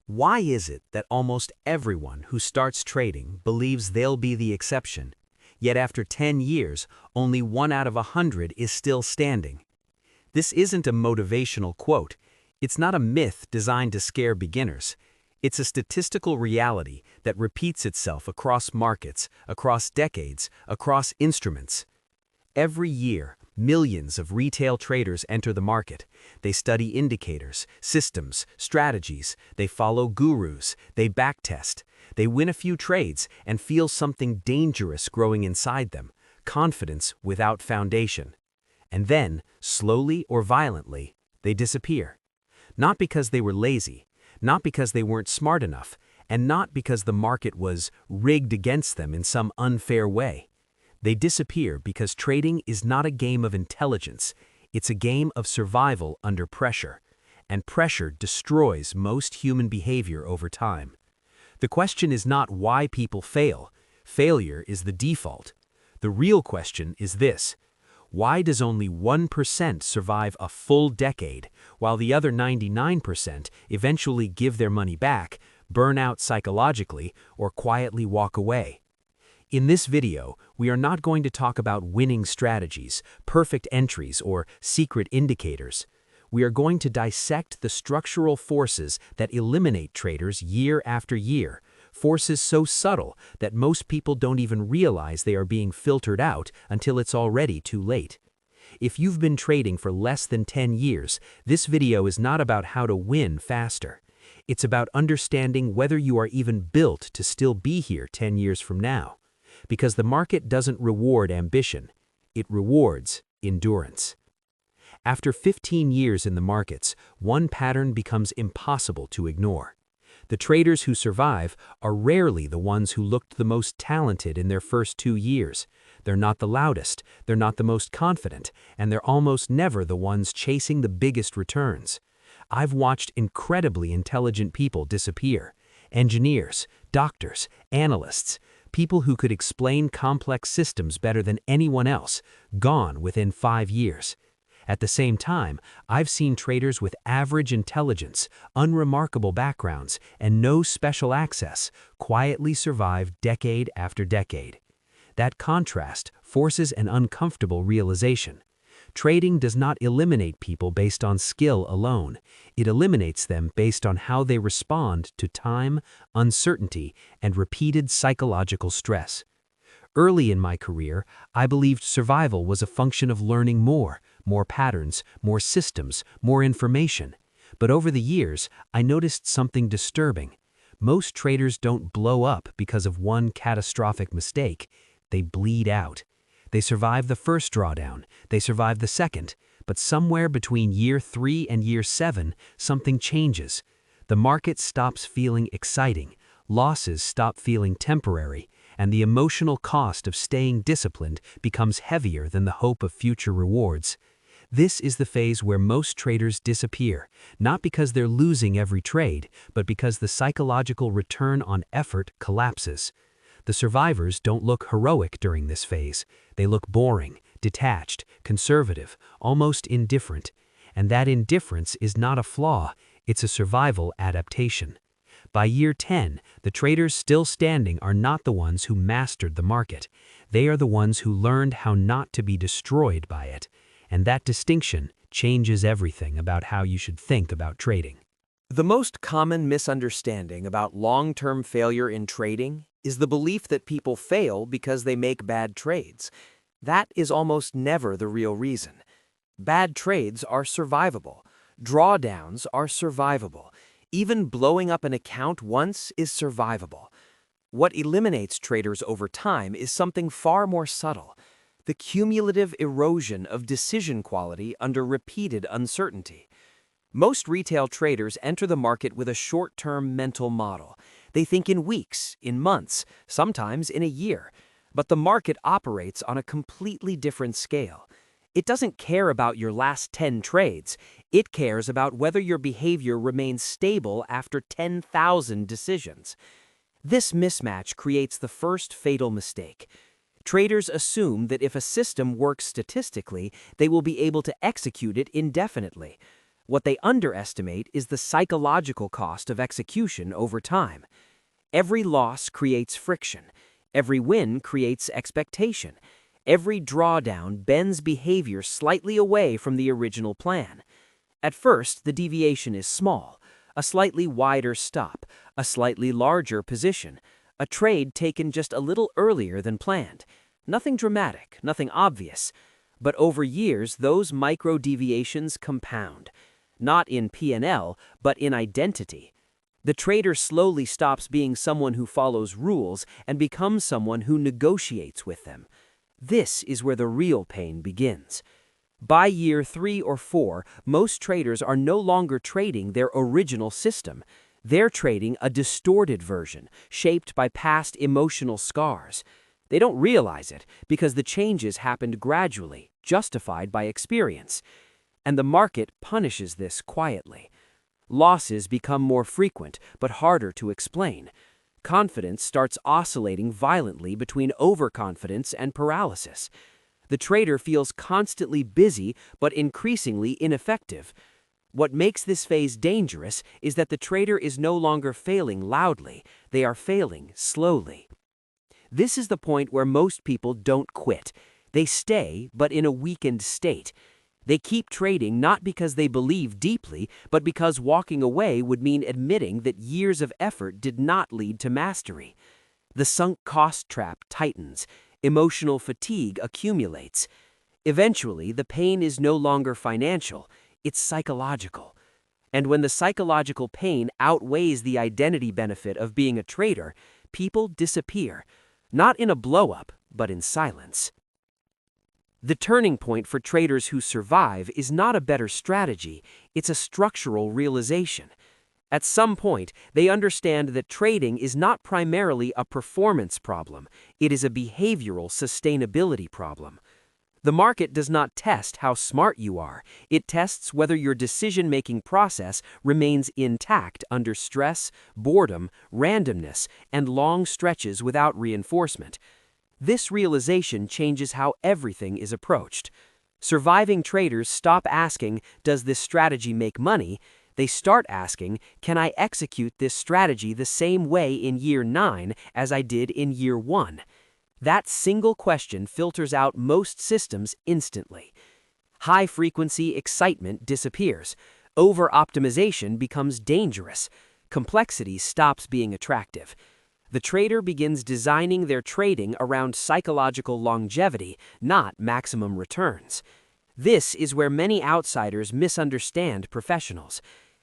Why is it that almost everyone who starts trading believes they'll be the exception, yet after 10 years, only 1 out of 100 is still standing? This isn't a motivational quote. It's not a myth designed to scare beginners. It's a statistical reality that repeats itself across markets, across decades, across instruments. Every year, millions of retail traders enter the market. They study indicators, systems, strategies, they follow gurus, they backtest, they win a few trades and feel something dangerous growing inside them, confidence without foundation. And then, slowly or violently, they disappear. Not because they were lazy, not because they weren't smart enough, and not because the market was rigged against them in some unfair way. They disappear because trading is not a game of intelligence, it's a game of survival under pressure, and pressure destroys most human behavior over time. The question is not why people fail. Failure is the default. The real question is this: why does only 1% survive a full decade, while the other 99% eventually give their money back, burn out psychologically, or quietly walk away? In this video, we are not going to talk about winning strategies, perfect entries, or secret indicators. We are going to dissect the structural forces that eliminate traders year after year, forces so subtle that most people don't even realize they are being filtered out until it's already too late. If you've been trading for less than 10 years, this video is not about how to win faster. It's about understanding whether you are even built to still be here 10 years from now. Because the market doesn't reward ambition, it rewards endurance. After 15 years in the markets, one pattern becomes impossible to ignore. The traders who survive are rarely the ones who looked the most talented in their first 2 years. They're not the loudest, they're not the most confident, and they're almost never the ones chasing the biggest returns. I've watched incredibly intelligent people disappear. Engineers, doctors, analysts, people who could explain complex systems better than anyone else, gone within 5 years. At the same time, I've seen traders with average intelligence, unremarkable backgrounds, and no special access quietly survive decade after decade. That contrast forces an uncomfortable realization. Trading does not eliminate people based on skill alone. It eliminates them based on how they respond to time, uncertainty, and repeated psychological stress. Early in my career, I believed survival was a function of learning more patterns, more systems, more information. But over the years, I noticed something disturbing. Most traders don't blow up because of one catastrophic mistake. They bleed out. They survive the first drawdown, they survive the second, but somewhere between year 3 and year 7, something changes. The market stops feeling exciting, losses stop feeling temporary, and the emotional cost of staying disciplined becomes heavier than the hope of future rewards. This is the phase where most traders disappear, not because they're losing every trade, but because the psychological return on effort collapses. The survivors don't look heroic during this phase. They look boring, detached, conservative, almost indifferent. And that indifference is not a flaw, it's a survival adaptation. By year 10, the traders still standing are not the ones who mastered the market. They are the ones who learned how not to be destroyed by it. And that distinction changes everything about how you should think about trading. The most common misunderstanding about long-term failure in trading is the belief that people fail because they make bad trades. That is almost never the real reason. Bad trades are survivable. Drawdowns are survivable. Even blowing up an account once is survivable. What eliminates traders over time is something far more subtle: the cumulative erosion of decision quality under repeated uncertainty. Most retail traders enter the market with a short-term mental model. They think in weeks, in months, sometimes in a year. But the market operates on a completely different scale. It doesn't care about your last 10 trades. It cares about whether your behavior remains stable after 10,000 decisions. This mismatch creates the first fatal mistake. Traders assume that if a system works statistically, they will be able to execute it indefinitely. What they underestimate is the psychological cost of execution over time. Every loss creates friction. Every win creates expectation. Every drawdown bends behavior slightly away from the original plan. At first, the deviation is small, a slightly wider stop, a slightly larger position, a trade taken just a little earlier than planned. Nothing dramatic, nothing obvious. But over years, those micro-deviations compound. Not in P&L, but in identity. The trader slowly stops being someone who follows rules and becomes someone who negotiates with them. This is where the real pain begins. By year 3 or 4, most traders are no longer trading their original system. They're trading a distorted version, shaped by past emotional scars. They don't realize it because the changes happened gradually, justified by experience. And the market punishes this quietly. Losses become more frequent, but harder to explain. Confidence starts oscillating violently between overconfidence and paralysis. The trader feels constantly busy but increasingly ineffective. What makes this phase dangerous is that the trader is no longer failing loudly, they are failing slowly. This is the point where most people don't quit. They stay, but in a weakened state. They keep trading not because they believe deeply, but because walking away would mean admitting that years of effort did not lead to mastery. The sunk cost trap tightens. Emotional fatigue accumulates. Eventually, the pain is no longer financial, it's psychological. And when the psychological pain outweighs the identity benefit of being a trader, people disappear. Not in a blow-up, but in silence. The turning point for traders who survive is not a better strategy, it's a structural realization. At some point, they understand that trading is not primarily a performance problem, it is a behavioral sustainability problem. The market does not test how smart you are, it tests whether your decision-making process remains intact under stress, boredom, randomness, and long stretches without reinforcement. This realization changes how everything is approached. Surviving traders stop asking, "Does this strategy make money?" They start asking, "Can I execute this strategy the same way in year 9 as I did in year 1? That single question filters out most systems instantly. High-frequency excitement disappears. Over-optimization becomes dangerous. Complexity stops being attractive. The trader begins designing their trading around psychological longevity, not maximum returns. This is where many outsiders misunderstand professionals.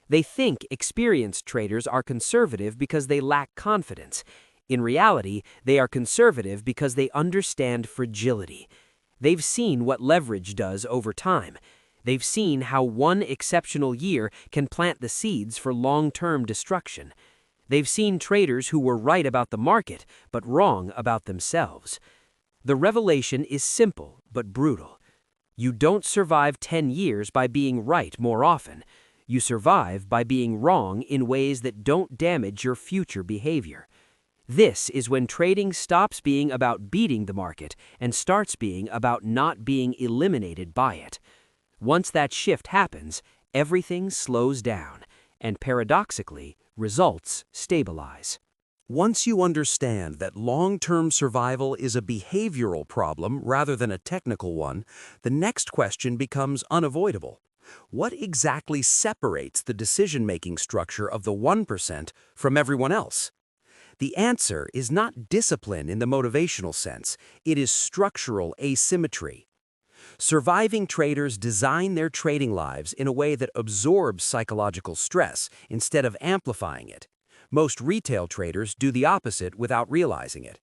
They think experienced traders are conservative because they lack confidence. In reality, they are conservative because they understand fragility. They've seen what leverage does over time. They've seen how one exceptional year can plant the seeds for long-term destruction. They've seen traders who were right about the market, but wrong about themselves. The revelation is simple, but brutal. You don't survive 10 years by being right more often. You survive by being wrong in ways that don't damage your future behavior. This is when trading stops being about beating the market and starts being about not being eliminated by it. Once that shift happens, everything slows down, and paradoxically, results stabilize. Once you understand that long-term survival is a behavioral problem rather than a technical one, the next question becomes unavoidable. What exactly separates the decision-making structure of the 1% from everyone else? The answer is not discipline in the motivational sense, it is structural asymmetry. Surviving traders design their trading lives in a way that absorbs psychological stress instead of amplifying it. Most retail traders do the opposite without realizing it.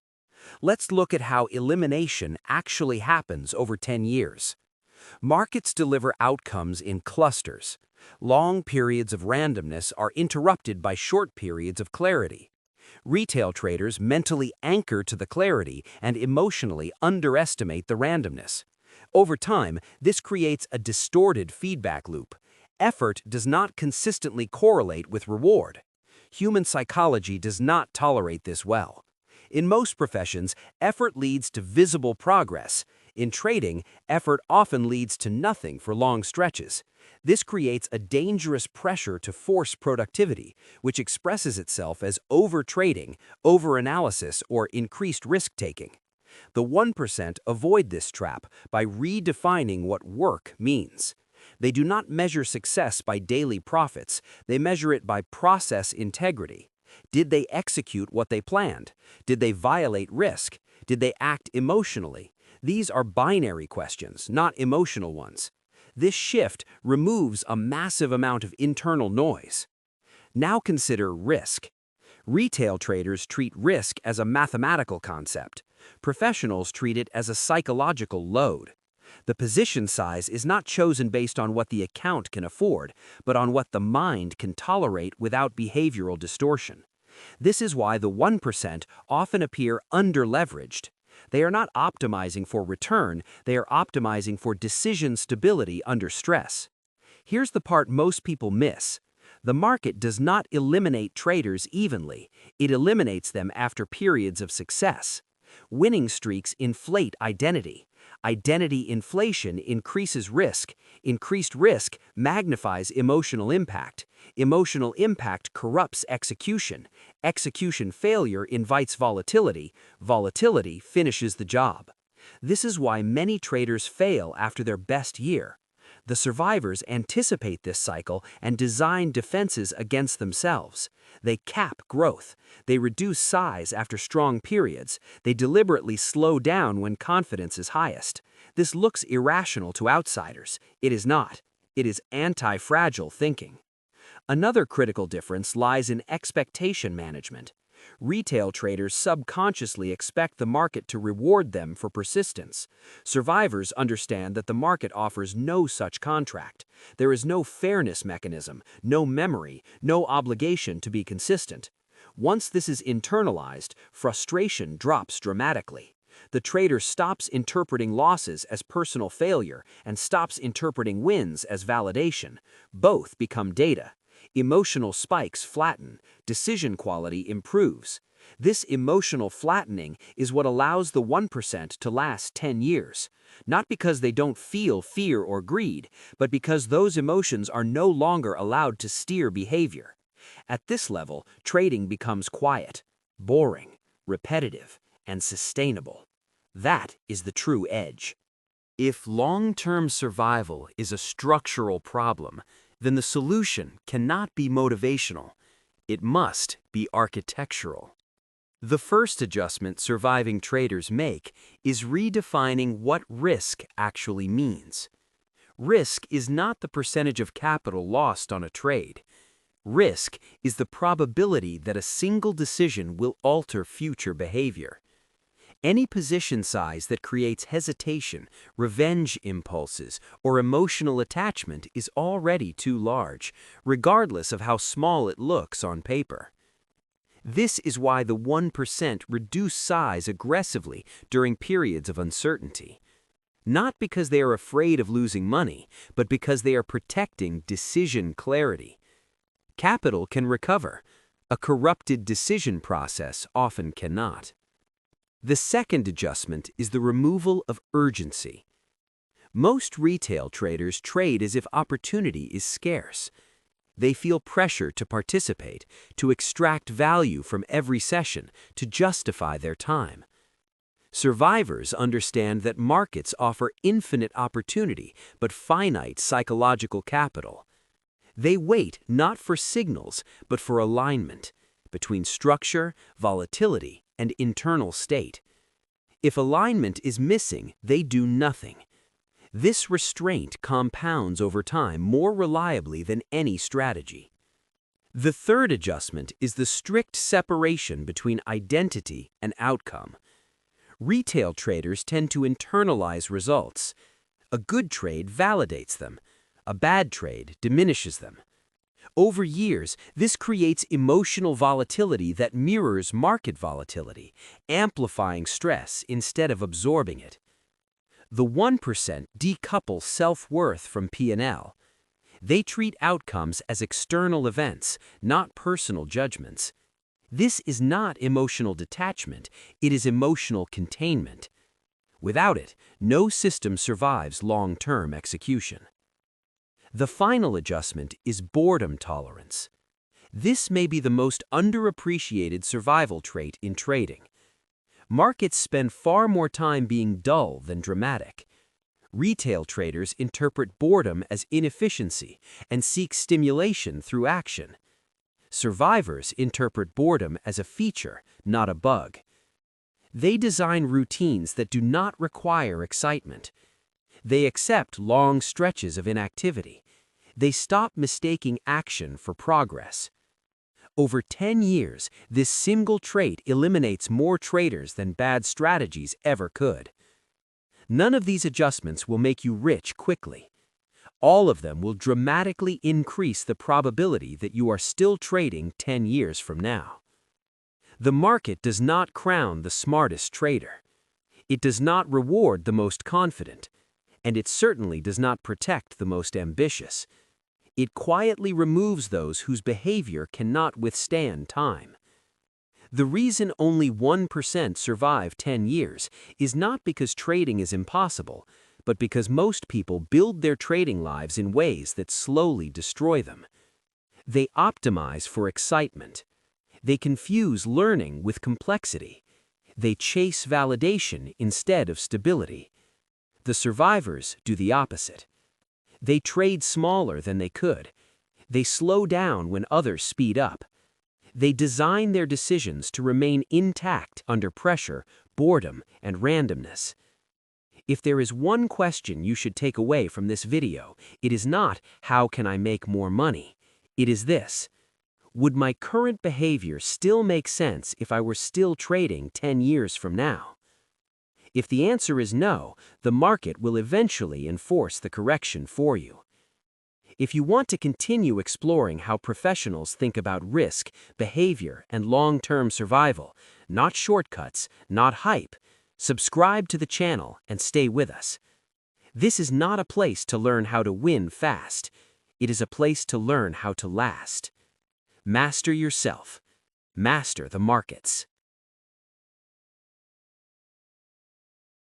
Let's look at how elimination actually happens over 10 years. Markets deliver outcomes in clusters. Long periods of randomness are interrupted by short periods of clarity. Retail traders mentally anchor to the clarity and emotionally underestimate the randomness. Over time, this creates a distorted feedback loop. Effort does not consistently correlate with reward. Human psychology does not tolerate this well. In most professions, effort leads to visible progress. In trading, effort often leads to nothing for long stretches. This creates a dangerous pressure to force productivity, which expresses itself as over-trading, over-analysis, or increased risk-taking. The 1% avoid this trap by redefining what work means. They do not measure success by daily profits, they measure it by process integrity. Did they execute what they planned? Did they violate risk? Did they act emotionally? These are binary questions, not emotional ones. This shift removes a massive amount of internal noise. Now consider risk. Retail traders treat risk as a mathematical concept. Professionals treat it as a psychological load. The position size is not chosen based on what the account can afford, but on what the mind can tolerate without behavioral distortion. This is why the 1% often appear under-leveraged. They are not optimizing for return, they are optimizing for decision stability under stress. Here's the part most people miss. The market does not eliminate traders evenly, it eliminates them after periods of success. Winning streaks inflate identity. Identity inflation increases risk. Increased risk magnifies emotional impact. Emotional impact corrupts execution. Execution failure invites volatility. Volatility finishes the job. This is why many traders fail after their best year. The survivors anticipate this cycle and design defenses against themselves. They cap growth. They reduce size after strong periods. They deliberately slow down when confidence is highest. This looks irrational to outsiders. It is not. It is anti-fragile thinking. Another critical difference lies in expectation management. Retail traders subconsciously expect the market to reward them for persistence. Survivors understand that the market offers no such contract. There is no fairness mechanism, no memory, no obligation to be consistent. Once this is internalized, frustration drops dramatically. The trader stops interpreting losses as personal failure and stops interpreting wins as validation. Both become data. Emotional spikes flatten, decision quality improves. This emotional flattening is what allows the 1% to last 10 years. Not because they don't feel fear or greed, but because those emotions are no longer allowed to steer behavior. At this level, trading becomes quiet, boring, repetitive, and sustainable. That is the true edge. If long-term survival is a structural problem, then the solution cannot be motivational. It must be architectural. The first adjustment surviving traders make is redefining what risk actually means. Risk is not the percentage of capital lost on a trade. Risk is the probability that a single decision will alter future behavior. Any position size that creates hesitation, revenge impulses, or emotional attachment is already too large, regardless of how small it looks on paper. This is why the 1% reduce size aggressively during periods of uncertainty. Not because they are afraid of losing money, but because they are protecting decision clarity. Capital can recover. A corrupted decision process often cannot. The second adjustment is the removal of urgency. Most retail traders trade as if opportunity is scarce. They feel pressure to participate, to extract value from every session, to justify their time. Survivors understand that markets offer infinite opportunity but finite psychological capital. They wait not for signals but for alignment between structure, volatility, and internal state. If alignment is missing, they do nothing. This restraint compounds over time more reliably than any strategy. The third adjustment is the strict separation between identity and outcome. Retail traders tend to internalize results. A good trade validates them. A bad trade diminishes them. Over years, this creates emotional volatility that mirrors market volatility, amplifying stress instead of absorbing it. The 1% decouple self-worth from P&L. They treat outcomes as external events, not personal judgments. This is not emotional detachment, it is emotional containment. Without it, no system survives long-term execution. The final adjustment is boredom tolerance. This may be the most underappreciated survival trait in trading. Markets spend far more time being dull than dramatic. Retail traders interpret boredom as inefficiency and seek stimulation through action. Survivors interpret boredom as a feature, not a bug. They design routines that do not require excitement. They accept long stretches of inactivity. They stop mistaking action for progress. Over 10 years, this single trait eliminates more traders than bad strategies ever could. None of these adjustments will make you rich quickly. All of them will dramatically increase the probability that you are still trading 10 years from now. The market does not crown the smartest trader. It does not reward the most confident, and it certainly does not protect the most ambitious. It quietly removes those whose behavior cannot withstand time. The reason only 1% survive 10 years is not because trading is impossible, but because most people build their trading lives in ways that slowly destroy them. They optimize for excitement. They confuse learning with complexity. They chase validation instead of stability. The survivors do the opposite. They trade smaller than they could. They slow down when others speed up. They design their decisions to remain intact under pressure, boredom, and randomness. If there is one question you should take away from this video, it is not, how can I make more money? It is this: would my current behavior still make sense if I were still trading 10 years from now? If the answer is no, the market will eventually enforce the correction for you. If you want to continue exploring how professionals think about risk, behavior, and long-term survival, not shortcuts, not hype, subscribe to the channel and stay with us. This is not a place to learn how to win fast. It is a place to learn how to last. Master yourself. Master the markets.